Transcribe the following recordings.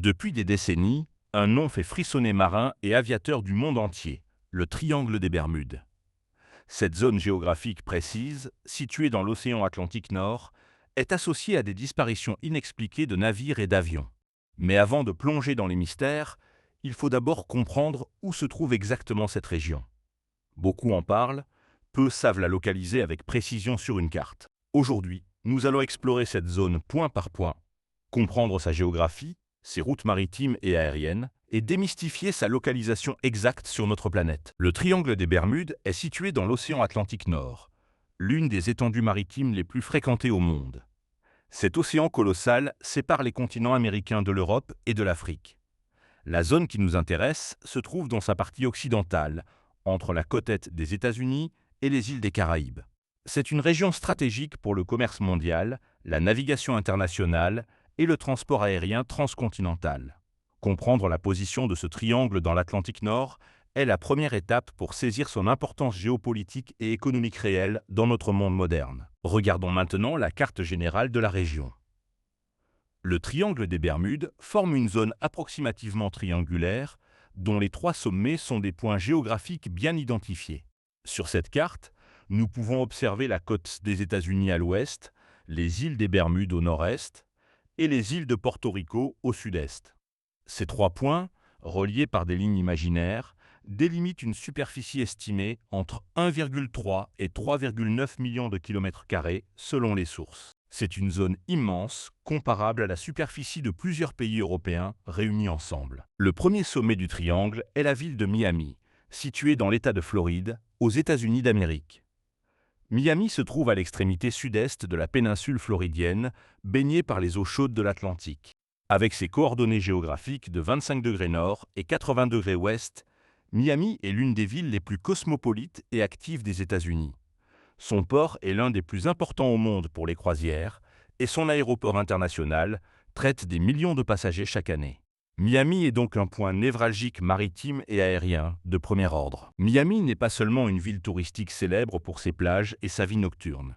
Depuis des décennies, un nom fait frissonner marins et aviateurs du monde entier, le triangle des Bermudes. Cette zone géographique précise, située dans l'océan Atlantique Nord, est associée à des disparitions inexpliquées de navires et d'avions. Mais avant de plonger dans les mystères, il faut d'abord comprendre où se trouve exactement cette région. Beaucoup en parlent, peu savent la localiser avec précision sur une carte. Aujourd'hui, nous allons explorer cette zone point par point, comprendre sa géographie, ses routes maritimes et aériennes, et démystifier sa localisation exacte sur notre planète. Le triangle des Bermudes est situé dans l'océan Atlantique Nord, l'une des étendues maritimes les plus fréquentées au monde. Cet océan colossal sépare les continents américains de l'Europe et de l'Afrique. La zone qui nous intéresse se trouve dans sa partie occidentale, entre la côte est des États-Unis et les îles des Caraïbes. C'est une région stratégique pour le commerce mondial, la navigation internationale et le transport aérien transcontinental. Comprendre la position de ce triangle dans l'Atlantique Nord est la première étape pour saisir son importance géopolitique et économique réelle dans notre monde moderne. Regardons maintenant la carte générale de la région. Le triangle des Bermudes forme une zone approximativement triangulaire, dont les trois sommets sont des points géographiques bien identifiés. Sur cette carte, nous pouvons observer la côte des États-Unis à l'ouest, les îles des Bermudes au nord-est et les îles de Porto Rico au sud-est. Ces trois points, reliés par des lignes imaginaires, délimitent une superficie estimée entre 1,3 et 3,9 millions de kilomètres carrés selon les sources. C'est une zone immense, comparable à la superficie de plusieurs pays européens réunis ensemble. Le premier sommet du triangle est la ville de Miami, située dans l'État de Floride, aux États-Unis d'Amérique. Miami se trouve à l'extrémité sud-est de la péninsule floridienne, baignée par les eaux chaudes de l'Atlantique. Avec ses coordonnées géographiques de 25 degrés nord et 80 degrés ouest, Miami est l'une des villes les plus cosmopolites et actives des États-Unis. Son port est l'un des plus importants au monde pour les croisières et son aéroport international traite des millions de passagers chaque année. Miami est donc un point névralgique maritime et aérien de premier ordre. Miami n'est pas seulement une ville touristique célèbre pour ses plages et sa vie nocturne.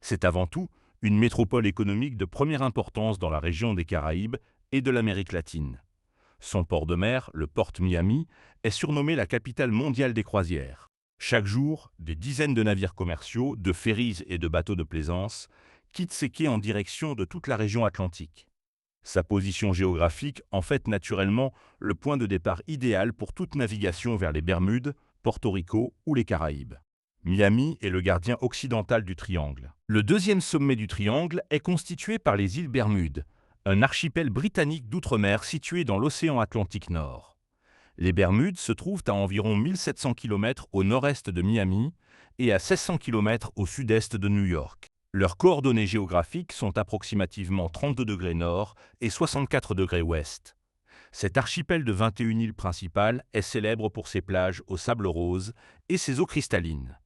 C'est avant tout une métropole économique de première importance dans la région des Caraïbes et de l'Amérique latine. Son port de mer, le Port Miami, est surnommé la capitale mondiale des croisières. Chaque jour, des dizaines de navires commerciaux, de ferries et de bateaux de plaisance quittent ses quais en direction de toute la région atlantique. Sa position géographique en fait naturellement le point de départ idéal pour toute navigation vers les Bermudes, Porto Rico ou les Caraïbes. Miami est le gardien occidental du triangle. Le deuxième sommet du triangle est constitué par les îles Bermudes, un archipel britannique d'outre-mer situé dans l'océan Atlantique Nord. Les Bermudes se trouvent à environ 1700 km au nord-est de Miami et à 1600 km au sud-est de New York. Leurs coordonnées géographiques sont approximativement 32 degrés nord et 64 degrés ouest. Cet archipel de 21 îles principales est célèbre pour ses plages au sable rose et ses eaux cristallines.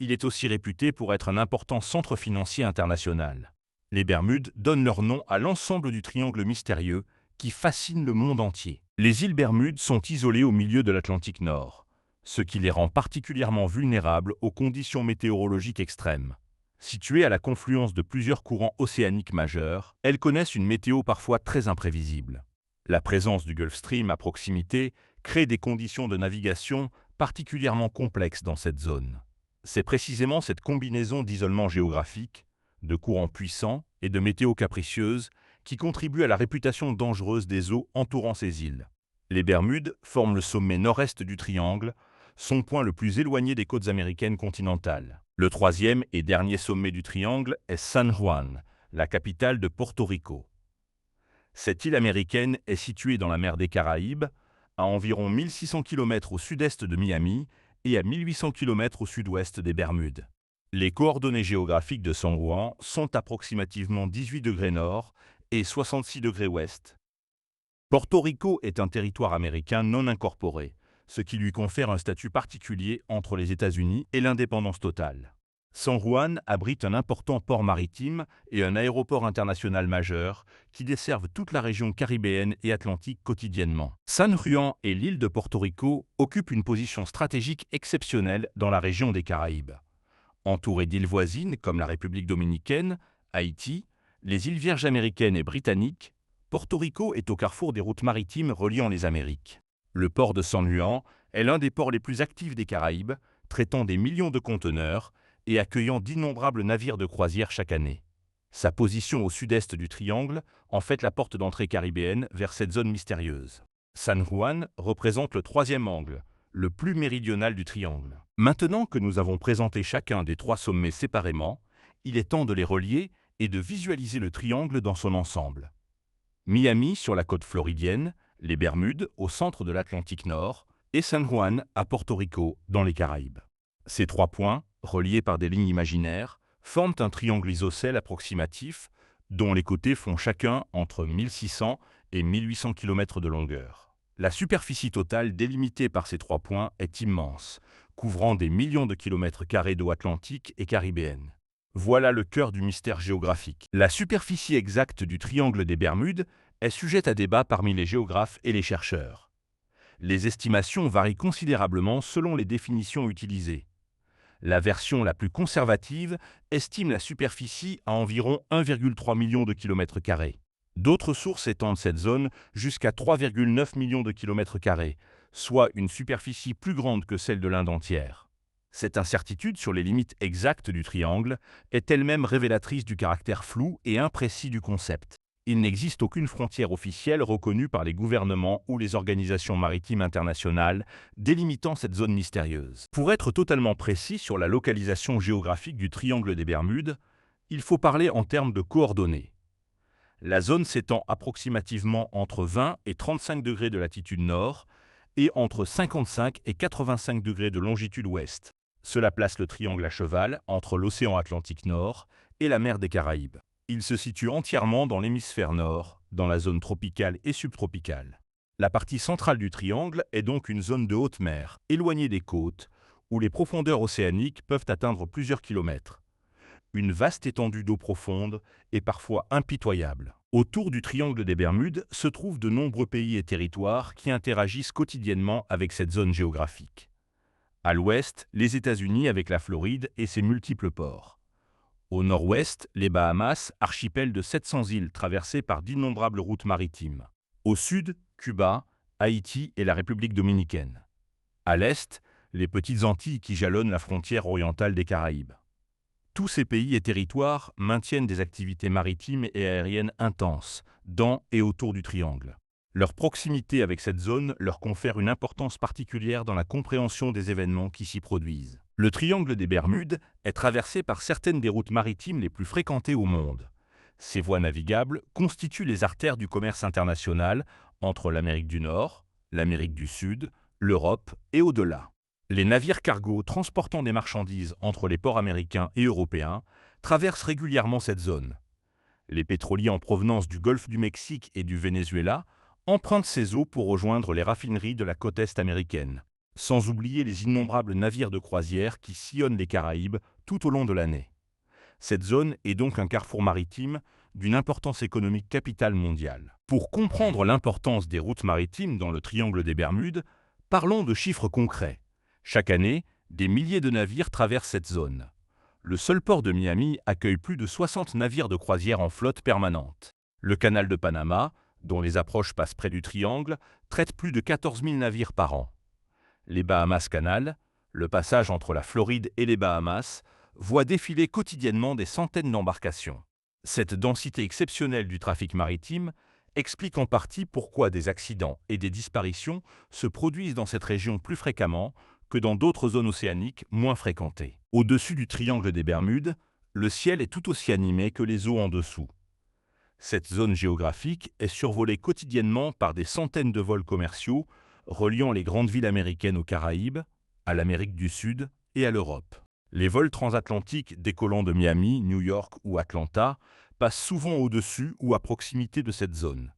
Il est aussi réputé pour être un important centre financier international. Les Bermudes donnent leur nom à l'ensemble du triangle mystérieux qui fascine le monde entier. Les îles Bermudes sont isolées au milieu de l'Atlantique Nord, ce qui les rend particulièrement vulnérables aux conditions météorologiques extrêmes. Situées à la confluence de plusieurs courants océaniques majeurs, elles connaissent une météo parfois très imprévisible. La présence du Gulf Stream à proximité crée des conditions de navigation particulièrement complexes dans cette zone. C'est précisément cette combinaison d'isolement géographique, de courants puissants et de météo capricieuse qui contribue à la réputation dangereuse des eaux entourant ces îles. Les Bermudes forment le sommet nord-est du triangle, son point le plus éloigné des côtes américaines continentales. Le troisième et dernier sommet du triangle est San Juan, la capitale de Porto Rico. Cette île américaine est située dans la mer des Caraïbes, à environ 1600 km au sud-est de Miami et à 1800 km au sud-ouest des Bermudes. Les coordonnées géographiques de San Juan sont approximativement 18 degrés nord et 66 degrés ouest. Porto Rico est un territoire américain non incorporé, ce qui lui confère un statut particulier entre les États-Unis et l'indépendance totale. San Juan abrite un important port maritime et un aéroport international majeur qui desservent toute la région caribéenne et atlantique quotidiennement. San Juan et l'île de Porto Rico occupent une position stratégique exceptionnelle dans la région des Caraïbes. Entourées d'îles voisines comme la République dominicaine, Haïti, les îles Vierges américaines et britanniques, Porto Rico est au carrefour des routes maritimes reliant les Amériques. Le port de San Juan est l'un des ports les plus actifs des Caraïbes, traitant des millions de conteneurs et accueillant d'innombrables navires de croisière chaque année. Sa position au sud-est du triangle en fait la porte d'entrée caribéenne vers cette zone mystérieuse. San Juan représente le troisième angle, le plus méridional du triangle. Maintenant que nous avons présenté chacun des trois sommets séparément, il est temps de les relier et de visualiser le triangle dans son ensemble. Miami sur la côte floridienne, les Bermudes au centre de l'Atlantique Nord et San Juan à Porto Rico dans les Caraïbes. Ces trois points, reliés par des lignes imaginaires, forment un triangle isocèle approximatif dont les côtés font chacun entre 1600 et 1800 km de longueur. La superficie totale délimitée par ces trois points est immense, couvrant des millions de kilomètres carrés d'eau atlantique et caribéenne. Voilà le cœur du mystère géographique. La superficie exacte du triangle des Bermudes est sujette à débat parmi les géographes et les chercheurs. Les estimations varient considérablement selon les définitions utilisées. La version la plus conservative estime la superficie à environ 1,3 million de kilomètres carrés. D'autres sources étendent cette zone jusqu'à 3,9 millions de kilomètres carrés, soit une superficie plus grande que celle de l'Inde entière. Cette incertitude sur les limites exactes du triangle est elle-même révélatrice du caractère flou et imprécis du concept. Il n'existe aucune frontière officielle reconnue par les gouvernements ou les organisations maritimes internationales délimitant cette zone mystérieuse. Pour être totalement précis sur la localisation géographique du triangle des Bermudes, il faut parler en termes de coordonnées. La zone s'étend approximativement entre 20 et 35 degrés de latitude nord et entre 55 et 85 degrés de longitude ouest. Cela place le triangle à cheval entre l'océan Atlantique Nord et la mer des Caraïbes. Il se situe entièrement dans l'hémisphère nord, dans la zone tropicale et subtropicale. La partie centrale du triangle est donc une zone de haute mer, éloignée des côtes, où les profondeurs océaniques peuvent atteindre plusieurs kilomètres. Une vaste étendue d'eau profonde et parfois impitoyable. Autour du triangle des Bermudes se trouvent de nombreux pays et territoires qui interagissent quotidiennement avec cette zone géographique. À l'ouest, les États-Unis avec la Floride et ses multiples ports. Au nord-ouest, les Bahamas, archipel de 700 îles traversées par d'innombrables routes maritimes. Au sud, Cuba, Haïti et la République dominicaine. À l'est, les petites Antilles qui jalonnent la frontière orientale des Caraïbes. Tous ces pays et territoires maintiennent des activités maritimes et aériennes intenses, dans et autour du triangle. Leur proximité avec cette zone leur confère une importance particulière dans la compréhension des événements qui s'y produisent. Le triangle des Bermudes est traversé par certaines des routes maritimes les plus fréquentées au monde. Ces voies navigables constituent les artères du commerce international entre l'Amérique du Nord, l'Amérique du Sud, l'Europe et au-delà. Les navires cargos transportant des marchandises entre les ports américains et européens traversent régulièrement cette zone. Les pétroliers en provenance du golfe du Mexique et du Venezuela empruntent ces eaux pour rejoindre les raffineries de la côte est américaine, sans oublier les innombrables navires de croisière qui sillonnent les Caraïbes tout au long de l'année. Cette zone est donc un carrefour maritime d'une importance économique capitale mondiale. Pour comprendre l'importance des routes maritimes dans le triangle des Bermudes, parlons de chiffres concrets. Chaque année, des milliers de navires traversent cette zone. Le seul port de Miami accueille plus de 60 navires de croisière en flotte permanente. Le canal de Panama, dont les approches passent près du triangle, traite plus de 14 000 navires par an. Les Bahamas Canal, le passage entre la Floride et les Bahamas, voit défiler quotidiennement des centaines d'embarcations. Cette densité exceptionnelle du trafic maritime explique en partie pourquoi des accidents et des disparitions se produisent dans cette région plus fréquemment que dans d'autres zones océaniques moins fréquentées. Au-dessus du triangle des Bermudes, le ciel est tout aussi animé que les eaux en dessous. Cette zone géographique est survolée quotidiennement par des centaines de vols commerciaux reliant les grandes villes américaines aux Caraïbes, à l'Amérique du Sud et à l'Europe. Les vols transatlantiques décollant de Miami, New York ou Atlanta passent souvent au-dessus ou à proximité de cette zone.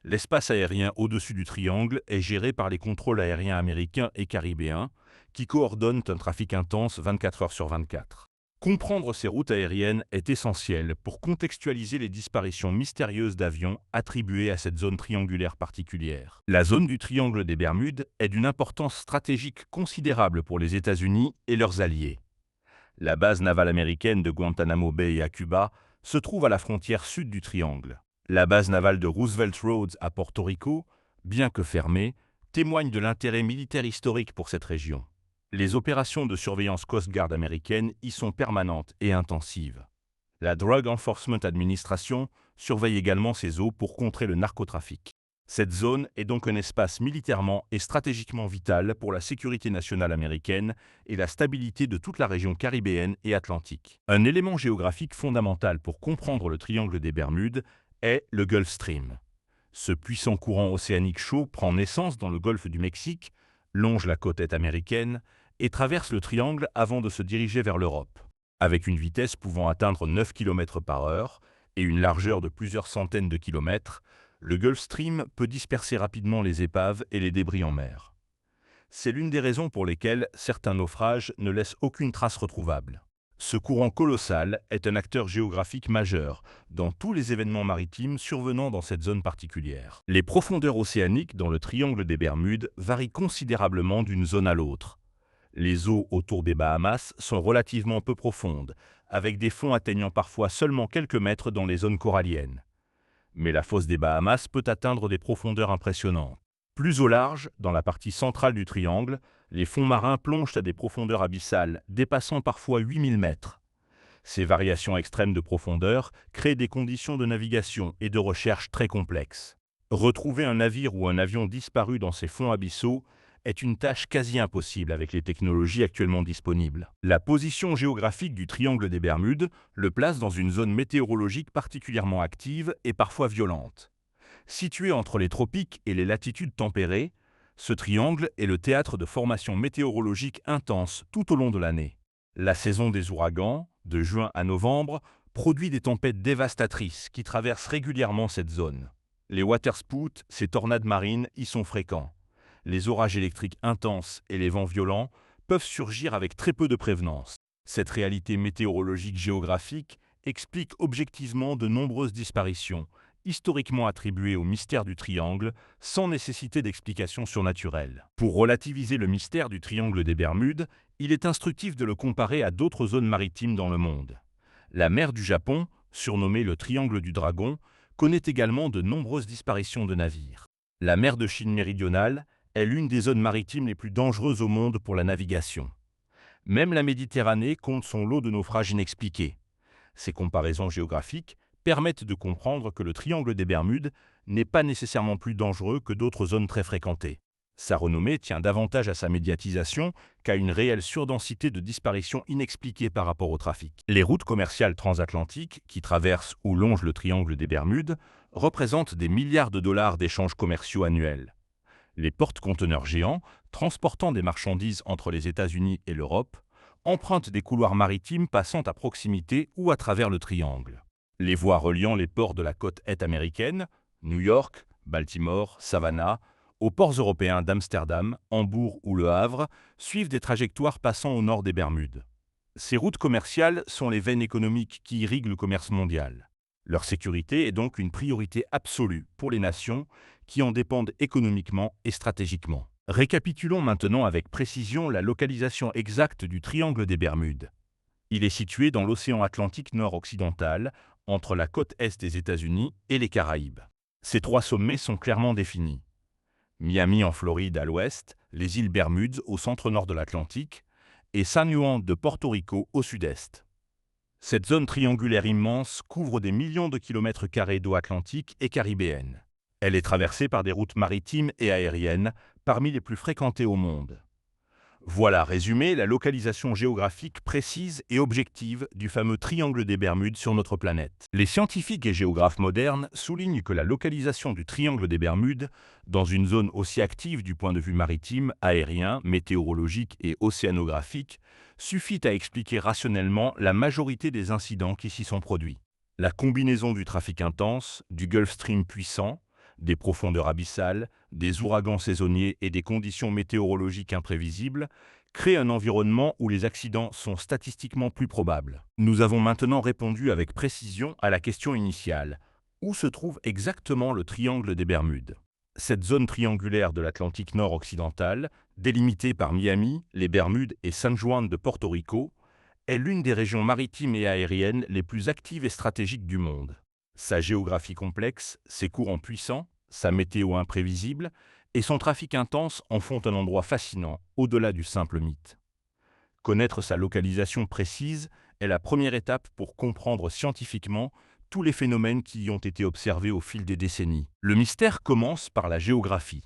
L'espace aérien au-dessus du triangle est géré par les contrôles aériens américains et caribéens qui coordonnent un trafic intense 24 heures sur 24. Comprendre ces routes aériennes est essentiel pour contextualiser les disparitions mystérieuses d'avions attribuées à cette zone triangulaire particulière. La zone du triangle des Bermudes est d'une importance stratégique considérable pour les États-Unis et leurs alliés. La base navale américaine de Guantanamo Bay à Cuba se trouve à la frontière sud du triangle. La base navale de Roosevelt Roads à Porto Rico, bien que fermée, témoigne de l'intérêt militaire historique pour cette région. Les opérations de surveillance Coast Guard américaine y sont permanentes et intensives. La Drug Enforcement Administration surveille également ces eaux pour contrer le narcotrafic. Cette zone est donc un espace militairement et stratégiquement vital pour la sécurité nationale américaine et la stabilité de toute la région caribéenne et atlantique. Un élément géographique fondamental pour comprendre le triangle des Bermudes est le Gulf Stream. Ce puissant courant océanique chaud prend naissance dans le golfe du Mexique, longe la côte est américaine et traverse le triangle avant de se diriger vers l'Europe. Avec une vitesse pouvant atteindre 9 km par heure et une largeur de plusieurs centaines de kilomètres, le Gulf Stream peut disperser rapidement les épaves et les débris en mer. C'est l'une des raisons pour lesquelles certains naufrages ne laissent aucune trace retrouvable. Ce courant colossal est un acteur géographique majeur dans tous les événements maritimes survenant dans cette zone particulière. Les profondeurs océaniques dans le triangle des Bermudes varient considérablement d'une zone à l'autre. Les eaux autour des Bahamas sont relativement peu profondes, avec des fonds atteignant parfois seulement quelques mètres dans les zones coralliennes. Mais la fosse des Bahamas peut atteindre des profondeurs impressionnantes. Plus au large, dans la partie centrale du triangle, les fonds marins plongent à des profondeurs abyssales, dépassant parfois 8000 mètres. Ces variations extrêmes de profondeur créent des conditions de navigation et de recherche très complexes. Retrouver un navire ou un avion disparu dans ces fonds abyssaux est une tâche quasi impossible avec les technologies actuellement disponibles. La position géographique du triangle des Bermudes le place dans une zone météorologique particulièrement active et parfois violente. Situé entre les tropiques et les latitudes tempérées, ce triangle est le théâtre de formations météorologiques intenses tout au long de l'année. La saison des ouragans, de juin à novembre, produit des tempêtes dévastatrices qui traversent régulièrement cette zone. Les waterspouts, ces tornades marines, y sont fréquents. Les orages électriques intenses et les vents violents peuvent surgir avec très peu de prévenance. Cette réalité météorologique géographique explique objectivement de nombreuses disparitions, historiquement attribuées au mystère du triangle, sans nécessité d'explication surnaturelle. Pour relativiser le mystère du triangle des Bermudes, il est instructif de le comparer à d'autres zones maritimes dans le monde. La mer du Japon, surnommée le triangle du dragon, connaît également de nombreuses disparitions de navires. La mer de Chine méridionale est l'une des zones maritimes les plus dangereuses au monde pour la navigation. Même la Méditerranée compte son lot de naufrages inexpliqués. Ces comparaisons géographiques permettent de comprendre que le triangle des Bermudes n'est pas nécessairement plus dangereux que d'autres zones très fréquentées. Sa renommée tient davantage à sa médiatisation qu'à une réelle surdensité de disparitions inexpliquées par rapport au trafic. Les routes commerciales transatlantiques qui traversent ou longent le triangle des Bermudes représentent des milliards de dollars d'échanges commerciaux annuels. Les porte-conteneurs géants, transportant des marchandises entre les États-Unis et l'Europe, empruntent des couloirs maritimes passant à proximité ou à travers le triangle. Les voies reliant les ports de la côte est américaine, New York, Baltimore, Savannah, aux ports européens d'Amsterdam, Hambourg ou Le Havre, suivent des trajectoires passant au nord des Bermudes. Ces routes commerciales sont les veines économiques qui irriguent le commerce mondial. Leur sécurité est donc une priorité absolue pour les nations qui en dépendent économiquement et stratégiquement. Récapitulons maintenant avec précision la localisation exacte du triangle des Bermudes. Il est situé dans l'océan Atlantique nord-occidental, entre la côte est des États-Unis et les Caraïbes. Ces trois sommets sont clairement définis. Miami en Floride à l'ouest, les îles Bermudes au centre-nord de l'Atlantique, et San Juan de Porto Rico au sud-est. Cette zone triangulaire immense couvre des millions de kilomètres carrés d'eau atlantique et caribéenne. Elle est traversée par des routes maritimes et aériennes, parmi les plus fréquentées au monde. Voilà résumé la localisation géographique précise et objective du fameux triangle des Bermudes sur notre planète. Les scientifiques et géographes modernes soulignent que la localisation du triangle des Bermudes, dans une zone aussi active du point de vue maritime, aérien, météorologique et océanographique, suffit à expliquer rationnellement la majorité des incidents qui s'y sont produits. La combinaison du trafic intense, du Gulf Stream puissant, des profondeurs abyssales, des ouragans saisonniers et des conditions météorologiques imprévisibles crée un environnement où les accidents sont statistiquement plus probables. Nous avons maintenant répondu avec précision à la question initiale. Où se trouve exactement le triangle des Bermudes? Cette zone triangulaire de l'Atlantique nord-occidental, délimitée par Miami, les Bermudes et San Juan de Porto Rico, est l'une des régions maritimes et aériennes les plus actives et stratégiques du monde. Sa géographie complexe, ses courants puissants, sa météo imprévisible et son trafic intense en font un endroit fascinant, au-delà du simple mythe. Connaître sa localisation précise est la première étape pour comprendre scientifiquement tous les phénomènes qui y ont été observés au fil des décennies. Le mystère commence par la géographie.